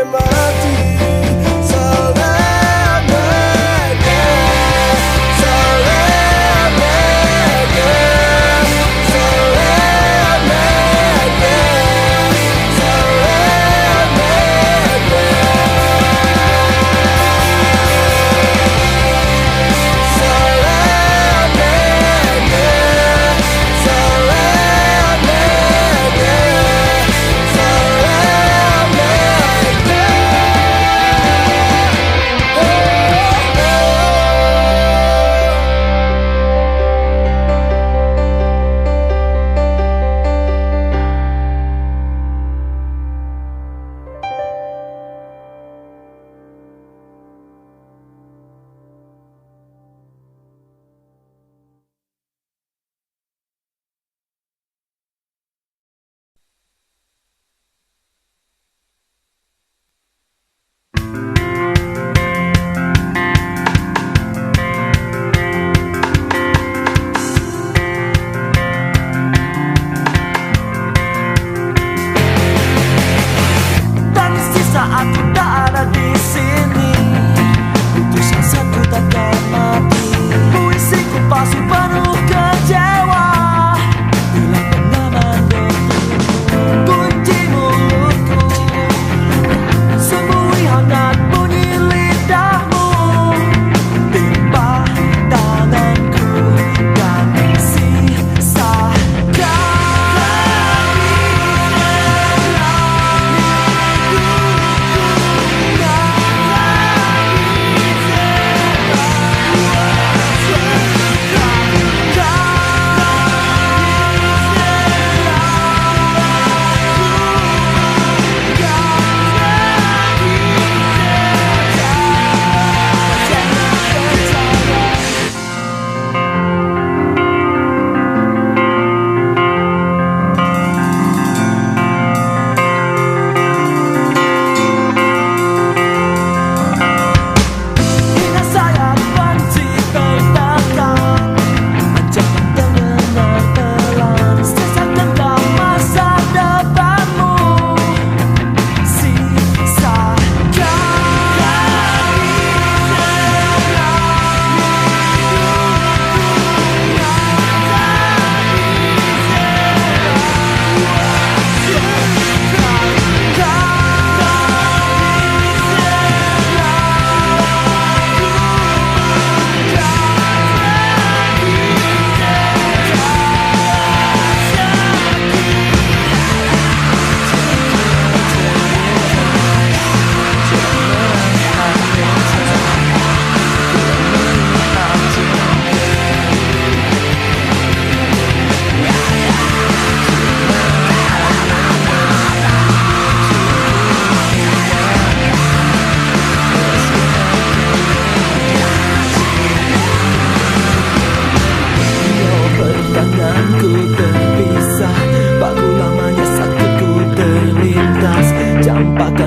sampai mati. Selamanya, selamanya, selamanya,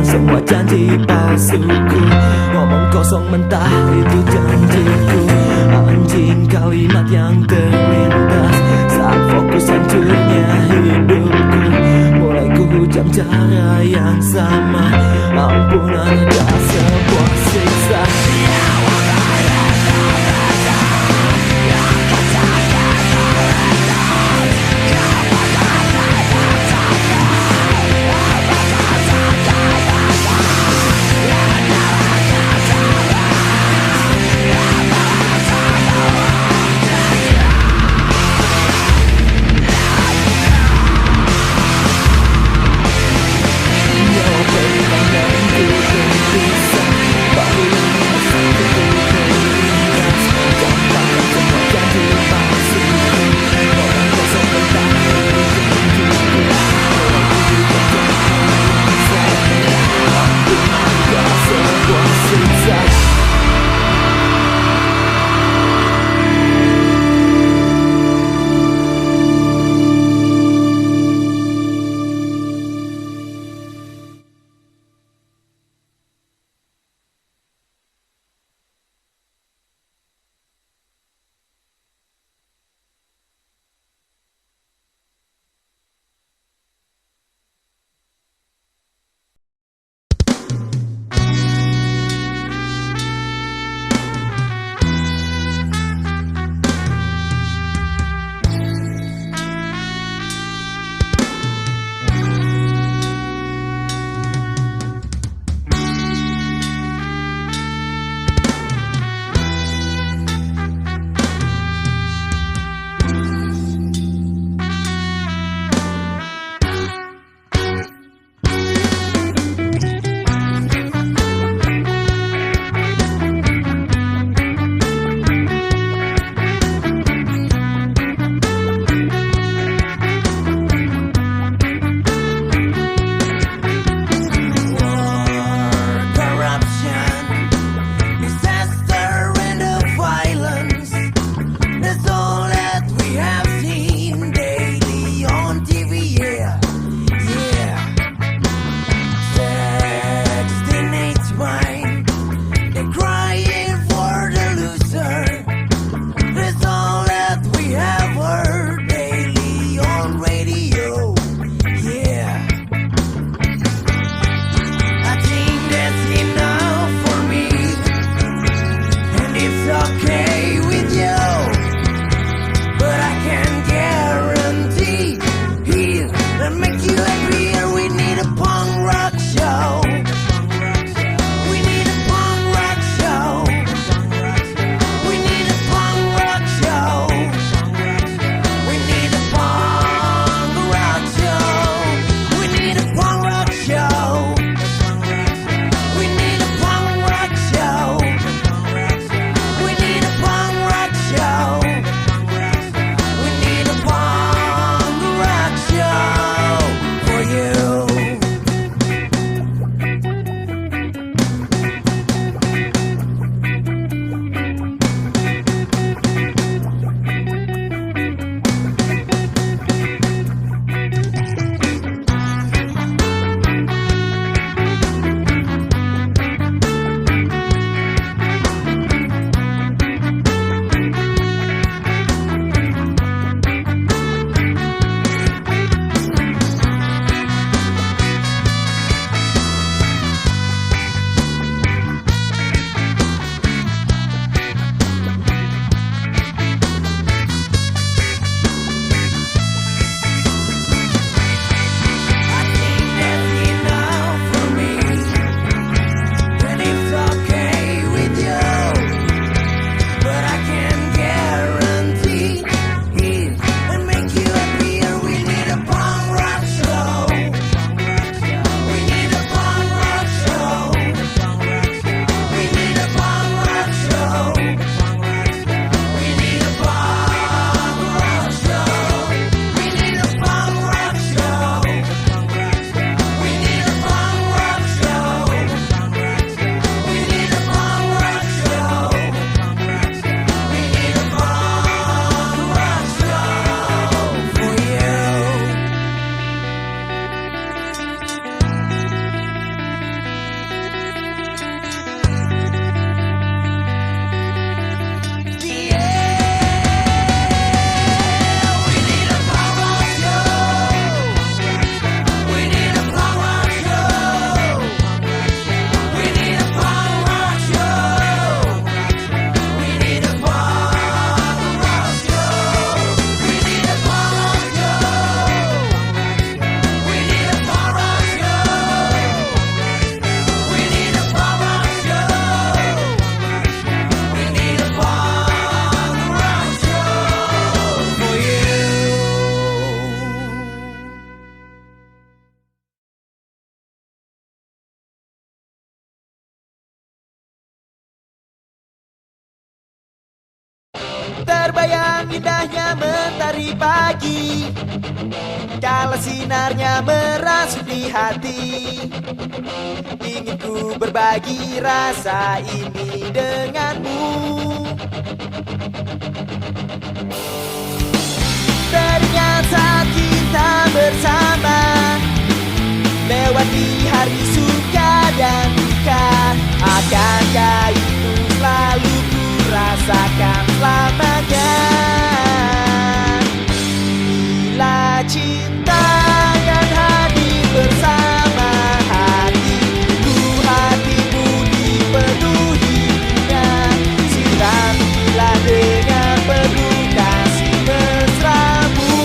semua janji palsuku. Ngomong kosong mentah itu janjiku. Anjing kalimat yang terlintas saat fokus hancurnya hidupku. Mulai ku hujam cara yang sama. Ampunan adalah sebuah siksa. Bisa, baru Terbayang indahnya mentari pagi, kala sinarnya merasuk di hati. Ingin ku berbagi rasa ini denganmu. Teringat saat kita bersama, lewati hari suka dan duka. Akankah itu selalu ku rasakan selamanya? Bila cinta kan hadir bersama hatiku, hatimu dipenuhi bunga. Siramilah dengan penuh kasih mesramu.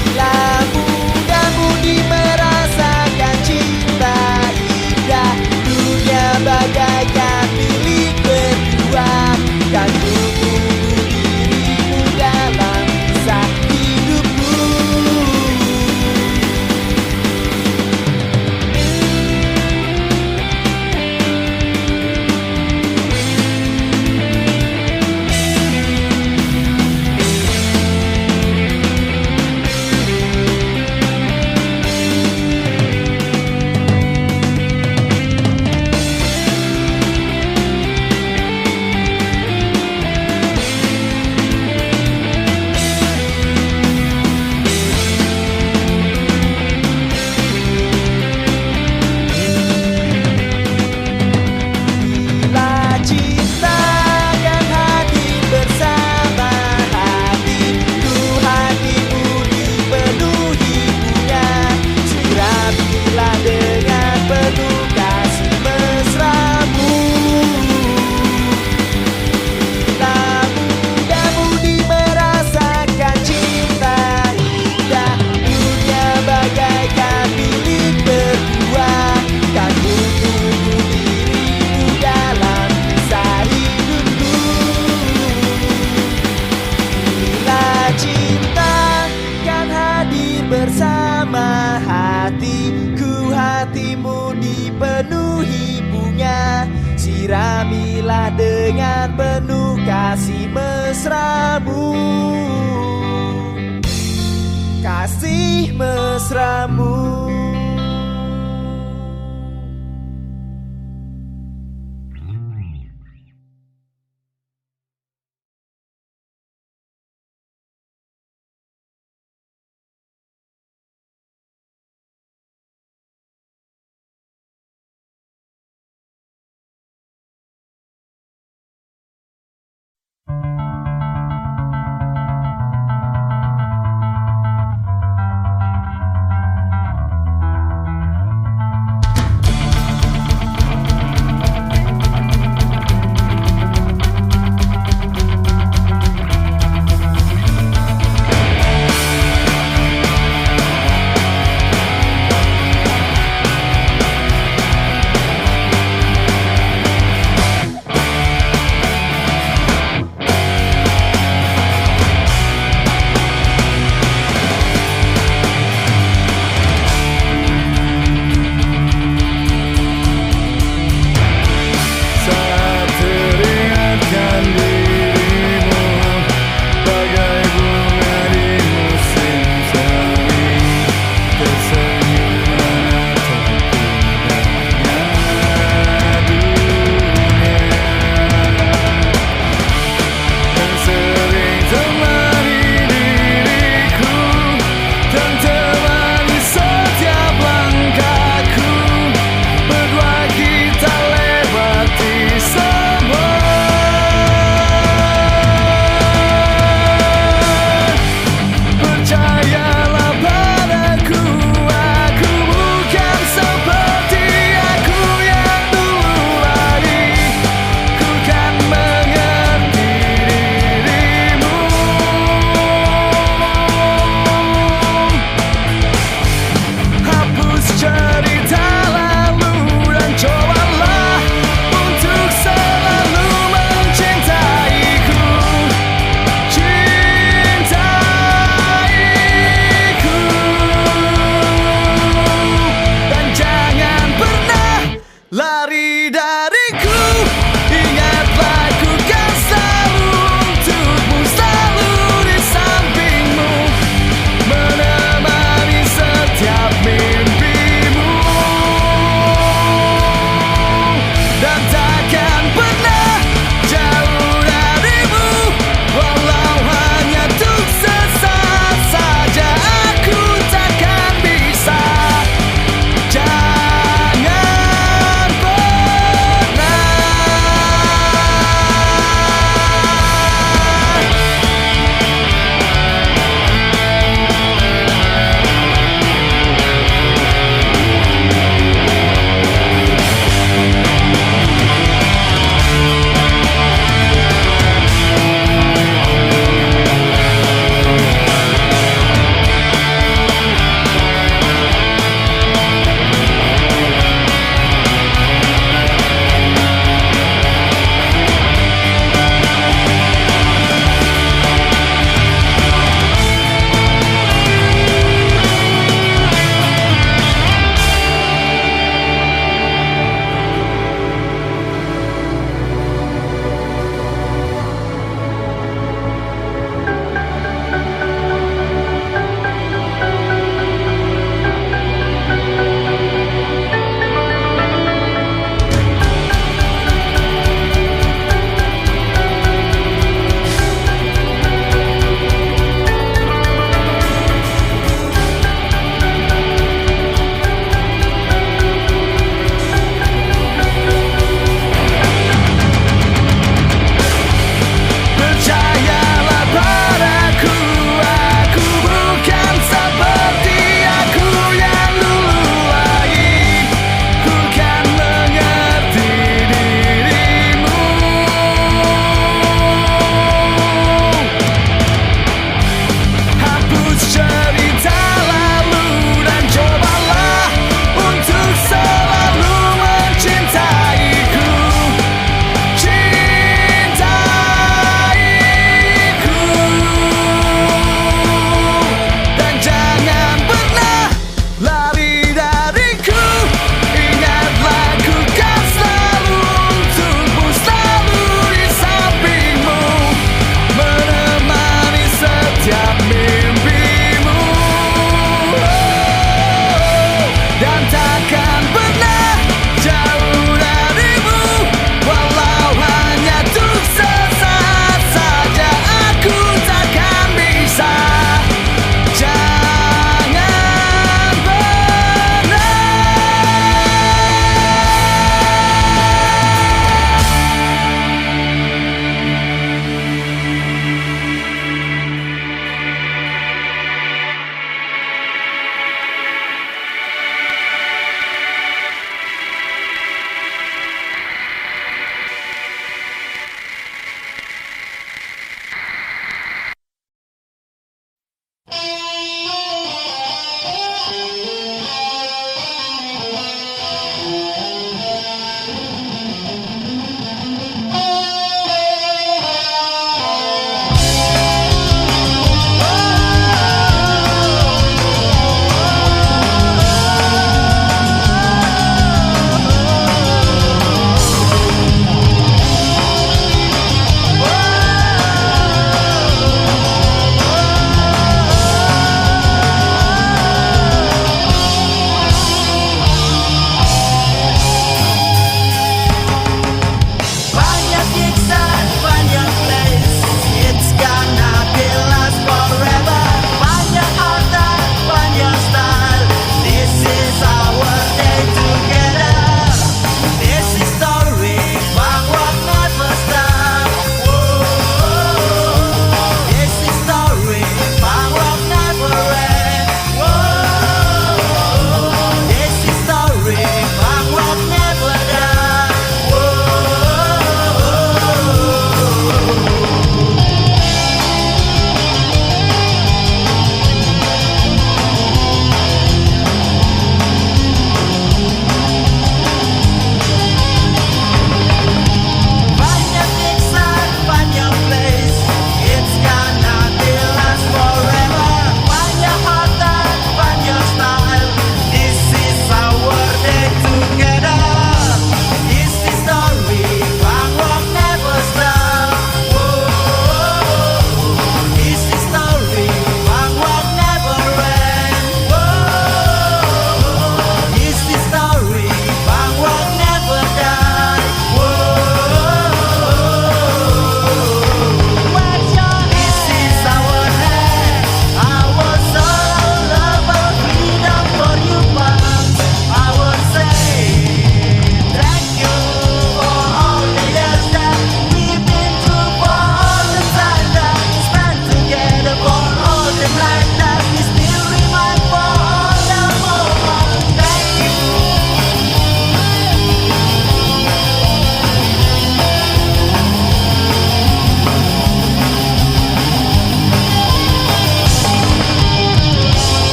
Bila mudah-mudi merasakan cinta indah, dunia bagaikan milik berdua. Dan ku tunggu dirimu dalam kisah hidupku. Bila cinta kan hadir bersama hatiku, hatimu dipenuhi bunga. Siramilah dengan penuh kasih mesramu. Bila mudah-mudi merasakan cinta indah, dunia bagaikan milik berdua. Kan ku tunggu dirimu dalam kisah hidupku. Bila cinta kan hadir bersama hatiku, hatimu dipenuhi bunga. Siramilah dengan penuh kasih mesramu, kasih mesramu.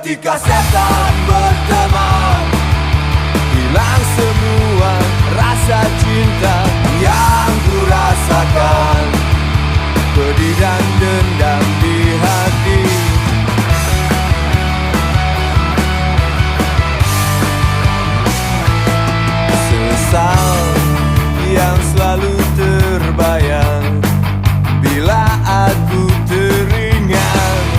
Ketika setan berteman, hilang semua rasa cinta yang ku rasakan, pedih dan dendam di hati. Sesal yang selalu terbayang bila aku teringat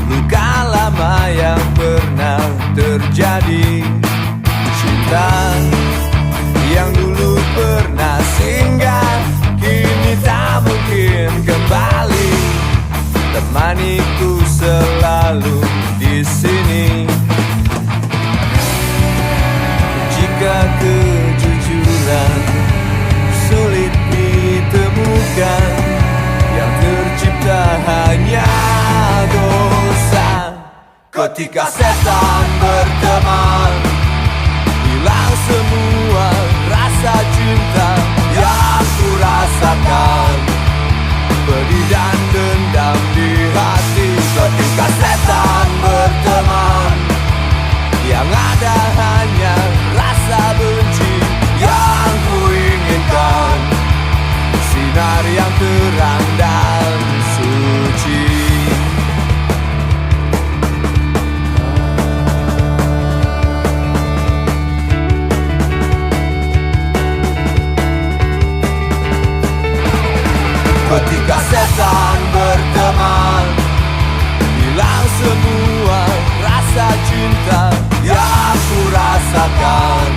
luka lama yang pernah terjadi. Cinta yang dulu pernah singgah kini tak mungkin kembali. Temaniku selalu di sini. Jika kejujuran sulit ditemukan, yang tercipta hanya dosa. Ketika setan berteman, hilang semua rasa cinta yang ku rasakan, pedih dan dendam di hati. Ketika setan berteman, yang ada hanya rasa benci yang ku inginkan, sinar yang terang dan suci. Ketika setan berteman, hilang semua rasa cinta yang ku rasakan,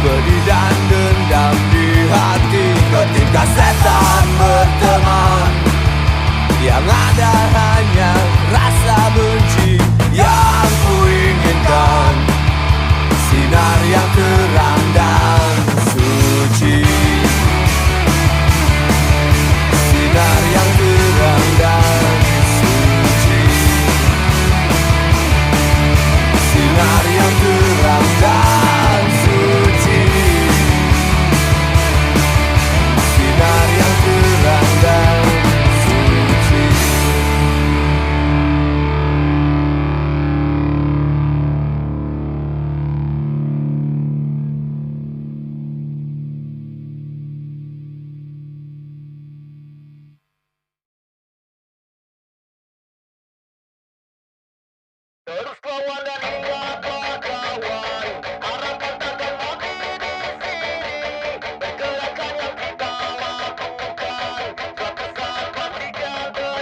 pedih dan dendam di hati. Ketika setan berteman, yang ada hanya rasa benci yang ku inginkan, sinar yang terang dan suci. Sinar yang terang dan suci. Sinar yang terang dan suci. Sinar yang terang dan suci. Terus lawan dan ingatlah kawan, harapan takkan mati di sini. Pergerakan yang kita lakukan, suatu saat pastikan terjadi.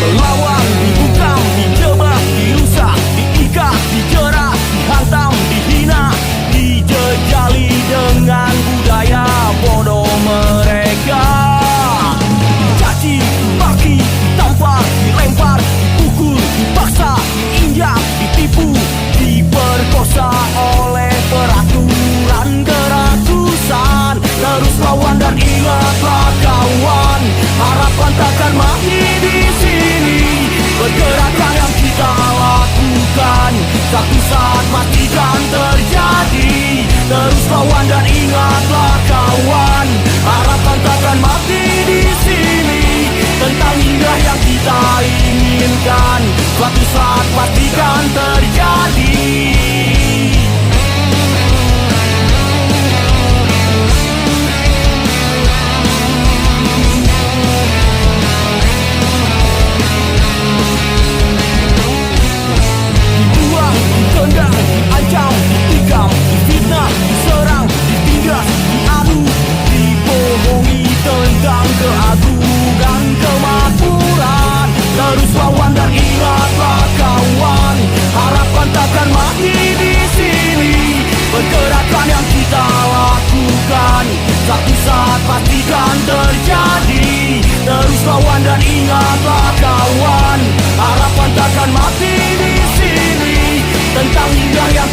Melawan, dibungkam, dijebak, dirusak, diikat, dijerat, dihantam, dihina, dijejali dengan budaya bodoh mereka. Dicaci, dimaki, ditampar, dilempar, dipukul, dipaksa, diinjak, ditipu, diperkosa oleh peraturan keratusan. Terus lawan dan ingatlah kawan, harapan takkan mati di sini. Pergerakan yang kita lakukan, satu saat pastikan terjadi. Terus lawan dan ingatlah kawan, harapan takkan mati di sini. Tentang indah yang kita inginkan, suatu saat pastikan terjadi. Dibuang, ditendang, diancam, ditikam, difitnah, diserang, ditindas, diadu, dibohongi tentang keagungan kemakmuran. Terus lawan dan ingatlah kawan, harapan takkan mati di sini. Pergerakan yang kita lakukan, satu saat pastikan terjadi. Terus lawan dan ingatlah kawan, harapan takkan mati di sini. Tentang indah yang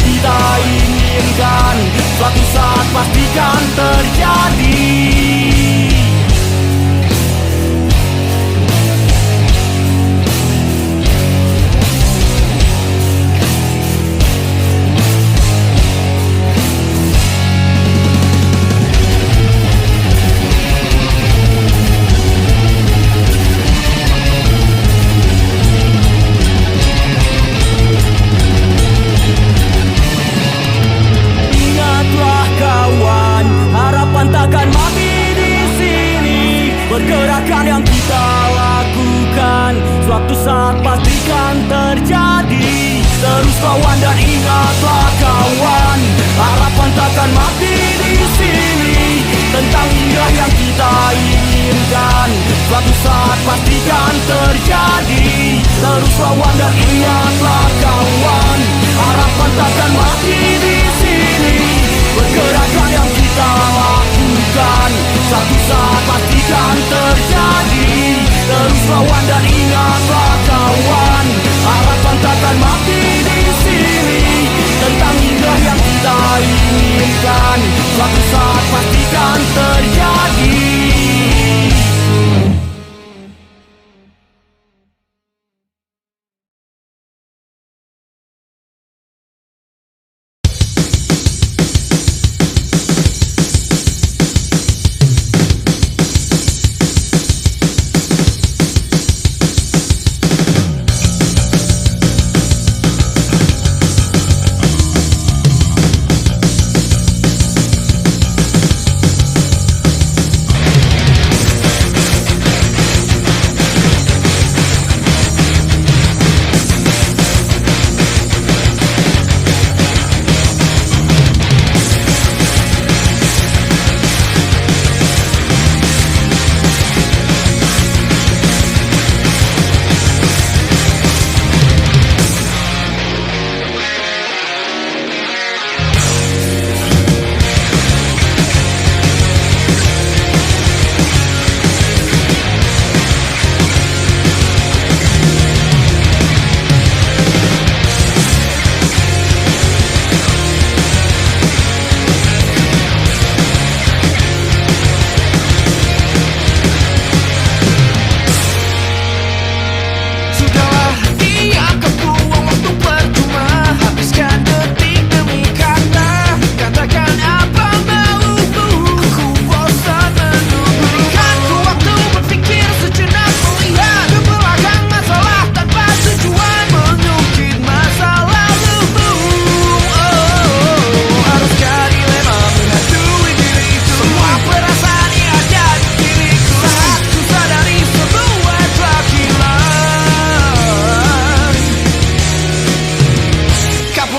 akan terjadi. Terus lawan dan ingatlah kawan, harapan takkan mati di sini. Tentang indah yang kita inginkan, suatu saat pastikan terjadi. Terus lawan dan ingatlah kawan, harapan takkan mati di sini. Pergerakan yang kita lakukan, suatu saat pastikan terjadi. Terus lawan dan ingatlah kawan, harapan takkan mati di sini. Tentang indah yang kita inginkan, suatu saat pastikan terjadi.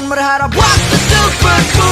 Berharap waktu untuk berkurang.